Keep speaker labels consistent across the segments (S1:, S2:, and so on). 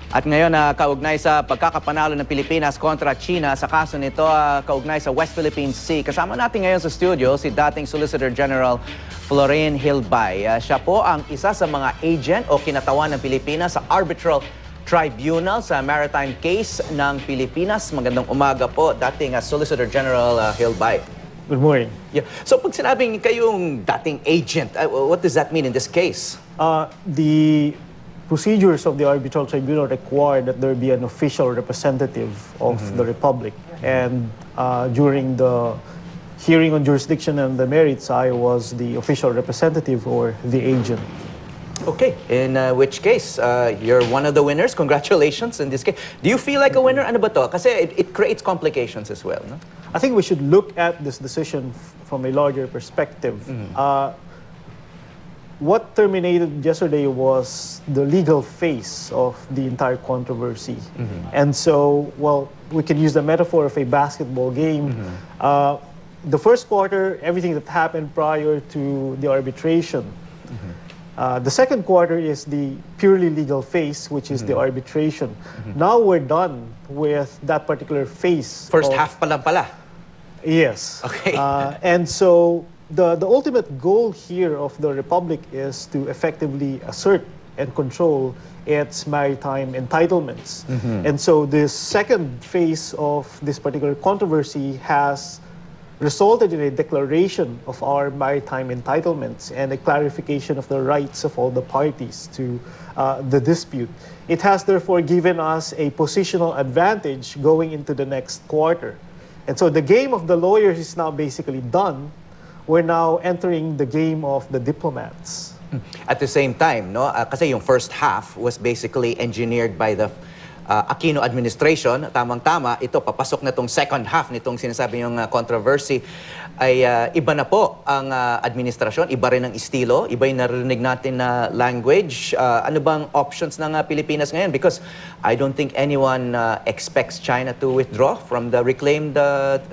S1: At ngayon, kaugnay sa pagkakapanalo ng Pilipinas kontra China sa kaso nito, kaugnay sa West Philippine Sea. Kasama natin ngayon sa studio si dating Solicitor General Florin Hilbay. Siya po ang isa sa mga agent o kinatawan ng Pilipinas sa Arbitral Tribunal sa maritime case ng Pilipinas. Magandang umaga po, dating Solicitor General Hilbay.
S2: Good morning.
S1: Yeah. So pag sinabing kayong dating agent, what does that mean in this case?
S2: The procedures of the Arbitral Tribunal require that there be an official representative of the Republic. And during the hearing on jurisdiction and the merits, I was the official representative or the agent.
S1: Okay, in which case, you're one of the winners. Congratulations in this case. Do you feel like a winner? Ano ba to? Kasi it creates complications as well, no?
S2: I think we should look at this decision from a larger perspective. What terminated yesterday was the legal phase of the entire controversy. And so, well, we can use the metaphor of a basketball game. The first quarter, everything that happened prior to the arbitration. The second quarter is the purely legal phase, which is the arbitration. Now we're done with that particular phase.
S1: First half pa lang pala.
S2: Yes.
S1: Okay.
S2: And so the ultimate goal here of the Republic is to effectively assert and control its maritime entitlements. And so this second phase of this particular controversy has resulted in a declaration of our maritime entitlements and a clarification of the rights of all the parties to the dispute. It has therefore given us a positional advantage going into the next quarter. And so the game of the lawyers is now basically done. We're now entering the game of the diplomats.
S1: At the same time, no? Kasi yung first half was basically engineered by the Aquino administration. Tamang-tama, ito, papasok na tong second half nitong sinasabi yung controversy, ay iba na po ang administrasyon, iba rin ang estilo, iba yung narinig natin na language. Ano bang options ng Pilipinas ngayon? Because I don't think anyone expects China to withdraw from the reclaimed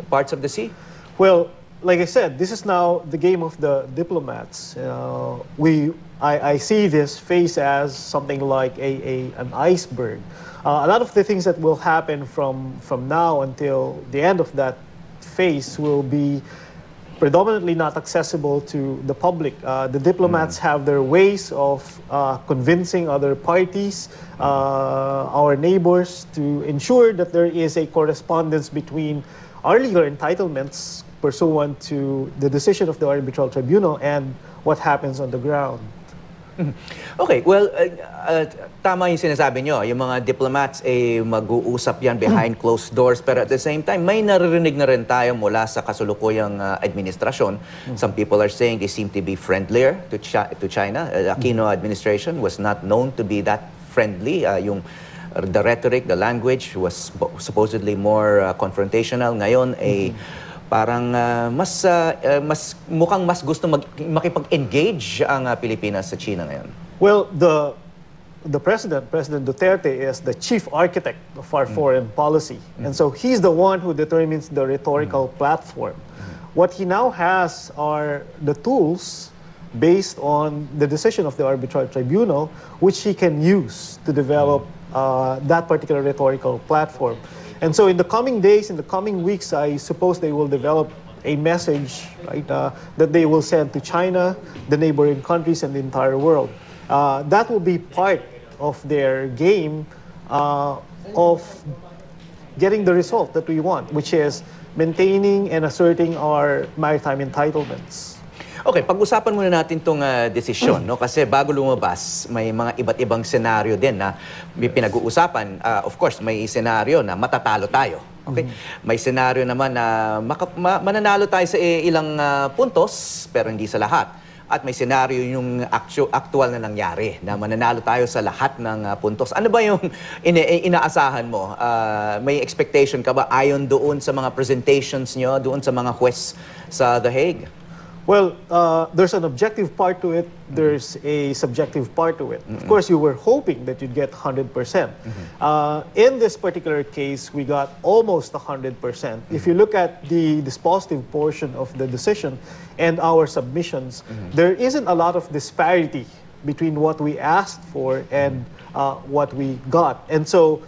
S1: parts of the sea.
S2: Well, like I said, this is now the game of the diplomats. I see this phase as something like an iceberg. A lot of the things that will happen from now until the end of that phase will be predominantly not accessible to the public. The diplomats have their ways of convincing other parties, our neighbors, to ensure that there is a correspondence between our legal entitlements pursuant to the decision of the Arbitral Tribunal and what happens on the ground.
S1: Okay, well, tama yung sinasabi nyo. Yung mga diplomats, mag-uusap yan behind closed doors. Pero at the same time, may naririnig na rin tayo mula sa kasulukuyang administrasyon. Some people are saying they seem to be friendlier to China. The Aquino administration was not known to be that friendly. The rhetoric, the language was supposedly more confrontational. Ngayon, parang mukhang mas gusto makipag-engage ang Pilipinas sa China ngayon.
S2: Well, the President Duterte, is the chief architect of our foreign policy. And so he's the one who determines the rhetorical platform. What he now has are the tools based on the decision of the Arbitral Tribunal, which he can use to develop that particular rhetorical platform. And so in the coming days, in the coming weeks, I suppose they will develop a message, right, that they will send to China, the neighboring countries, and the entire world. That will be part of their game of getting the result that we want, which is maintaining and asserting our maritime entitlements.
S1: Okay, pag-usapan muna natin itong desisyon, no? Kasi bago lumabas, may mga iba't ibang senaryo din na may pinag-uusapan. Of course, may senaryo na matatalo tayo. Okay? May senaryo naman na mananalo tayo sa ilang puntos, pero hindi sa lahat. At may senaryo yung actual na nangyari, na mananalo tayo sa lahat ng puntos. Ano ba yung inaasahan mo? May expectation ka ba ayon doon sa mga presentations nyo, doon sa mga huwes sa The Hague?
S2: Well, there's an objective part to it. There's a subjective part to it. Of course, you were hoping that you'd get 100%. In this particular case, we got almost 100%. If you look at the dispositive portion of the decision and our submissions, there isn't a lot of disparity between what we asked for and what we got. And so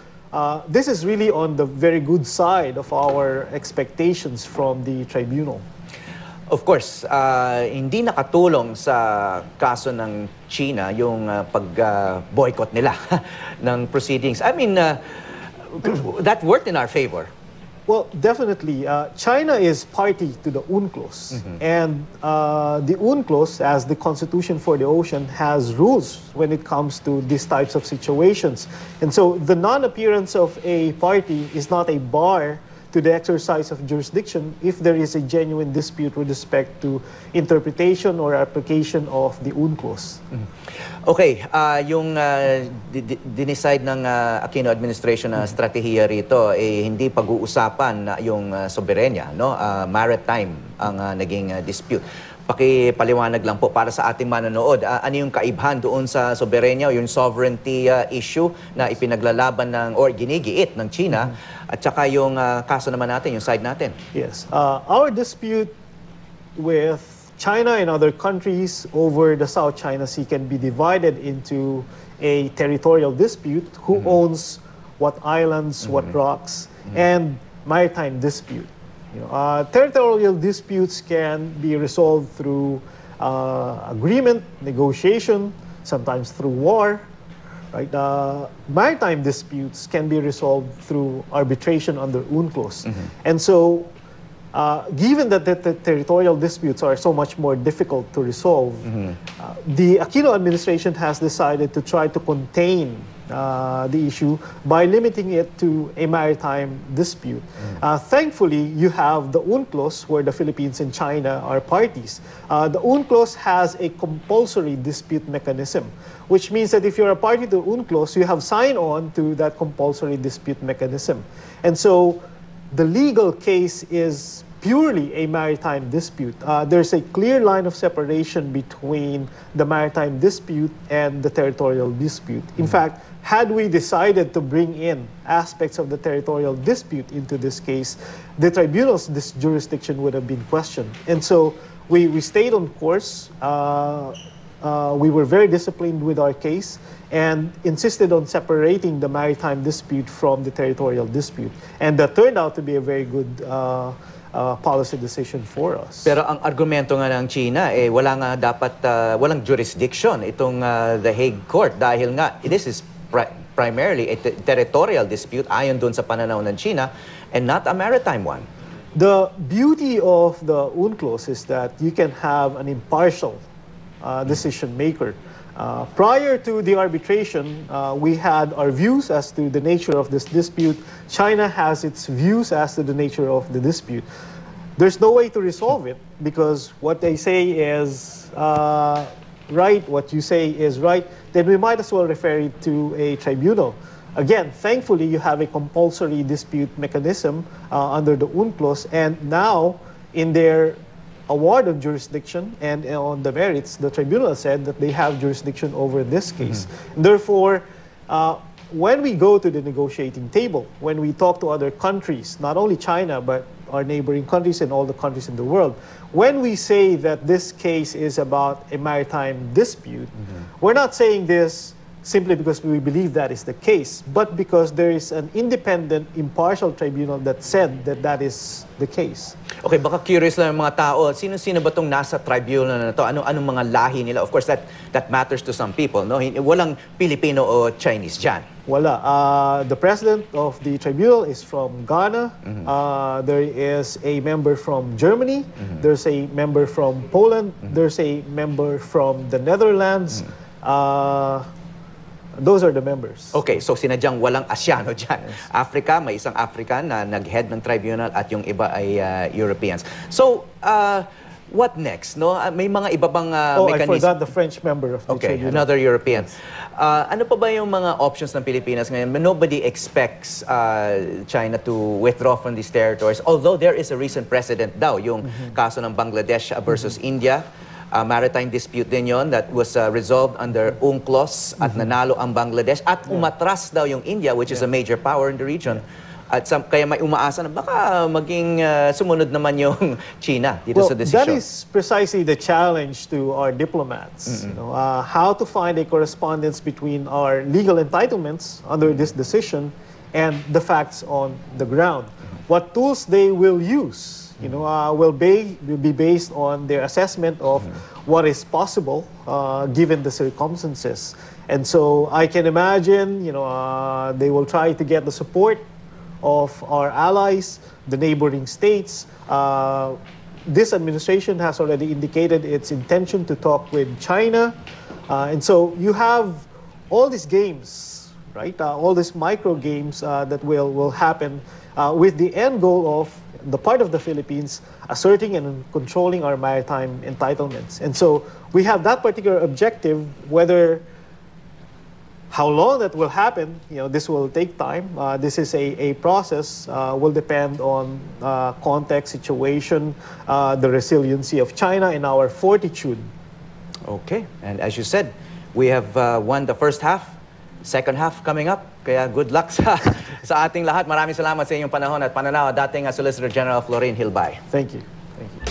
S2: this is really on the very good side of our expectations from the tribunal.
S1: Of course, hindi nakatulong sa kaso ng China yung pag-boycott nila ng proceedings. I mean, that worked in our favor.
S2: Well, definitely. China is party to the UNCLOS. And the UNCLOS, as the Constitution for the Ocean, has rules when it comes to these types of situations. And so the non-appearance of a party is not a bar to the exercise of jurisdiction if there is a genuine dispute with respect to interpretation or application of the UNCLOS.
S1: Okay, yung dinicide ng Aquino administration na strategiya rito, hindi pag-uusapan na yung soberenya, no? Maritime ang naging dispute. Pakipaliwanag lang po para sa ating manonood, ano yung kaibahan doon sa soberenya o yung sovereignty issue na ipinaglalaban ng or ginigiit ng China at saka yung kaso naman natin, yung side natin.
S2: Yes. Our dispute with China and other countries over the South China Sea can be divided into a territorial dispute, who owns what islands, what rocks, and maritime dispute. Territorial disputes can be resolved through agreement, negotiation, sometimes through war. Right? Maritime disputes can be resolved through arbitration under UNCLOS. And so, given that the territorial disputes are so much more difficult to resolve, the Aquino administration has decided to try to contain the issue by limiting it to a maritime dispute. Thankfully, you have the UNCLOS, where the Philippines and China are parties. The UNCLOS has a compulsory dispute mechanism, which means that if you're a party to UNCLOS, you have signed on to that compulsory dispute mechanism. And so the legal case is purely a maritime dispute. There's a clear line of separation between the maritime dispute and the territorial dispute. In fact, had we decided to bring in aspects of the territorial dispute into this case, the tribunal's jurisdiction would have been questioned. And so we stayed on course. We were very disciplined with our case and insisted on separating the maritime dispute from the territorial dispute. And that turned out to be a very good policy decision for us.
S1: Pero ang argumento nga ng China, wala nga dapat, walang jurisdiction itong The Hague Court dahil nga, this is primarily a territorial dispute ayon dun sa pananaw ng China and not a maritime one.
S2: The beauty of the UNCLOS is that you can have an impartial decision maker. Prior to the arbitration, we had our views as to the nature of this dispute. China has its views as to the nature of the dispute. There's no way to resolve it because what they say is right, what you say is right, then we might as well refer it to a tribunal. Again, thankfully, you have a compulsory dispute mechanism under the UNCLOS, and now in their award of jurisdiction and on the merits, the tribunal said that they have jurisdiction over this case. Therefore, when we go to the negotiating table, when we talk to other countries, not only China, but our neighboring countries and all the countries in the world, when we say that this case is about a maritime dispute, we're not saying this simply because we believe that is the case, but because there is an independent, impartial tribunal that said that that is the case.
S1: Okay, baka curious lang ang mga tao, sino-sino ba itong nasa tribunal na ito? Anong mga lahi nila? Of course, that matters to some people, no? Walang Pilipino o Chinese dyan.
S2: Wala. The president of the tribunal is from Ghana. There is a member from Germany. There's a member from Poland. There's a member from the Netherlands. Those are the members.
S1: Okay, so sinadyang walang Asyano dyan. Yes. Africa, may isang African na nag-head ng tribunal at yung iba ay Europeans. So, what next? No? May mga iba bang mechanism?
S2: I forgot the French member of the tribunal.
S1: Another European. Ano pa ba yung mga options ng Pilipinas ngayon? Nobody expects China to withdraw from these territories. Although there is a recent precedent daw, yung kaso ng Bangladesh versus India. Maritime dispute din yon that was resolved under UNCLOS at nanalo ang Bangladesh at umatras daw yung India, which is a major power in the region, At kaya may umaasa na baka maging sumunod naman yung China dito
S2: Well,
S1: sa desisyon.
S2: that is precisely the challenge to our diplomats. You know, how to find a correspondence between our legal entitlements under this decision and the facts on the ground. What tools they will use, you know, will be based on their assessment of what is possible given the circumstances. And so I can imagine, you know, they will try to get the support of our allies, the neighboring states. This administration has already indicated its intention to talk with China. And so you have all these games, right? All these micro games that will happen with the end goal of the part of the Philippines asserting and controlling our maritime entitlements. And so we have that particular objective, whether how long that will happen, you know, this will take time. This is a process, will depend on context, situation, the resiliency of China, and our fortitude.
S1: Okay. And as you said, we have won the first half, second half coming up. Kaya good luck sa ating lahat. Maraming salamat sa inyong panahon at pananaw. Dating Solicitor General Florin Hilbay.
S2: Thank you. Thank you.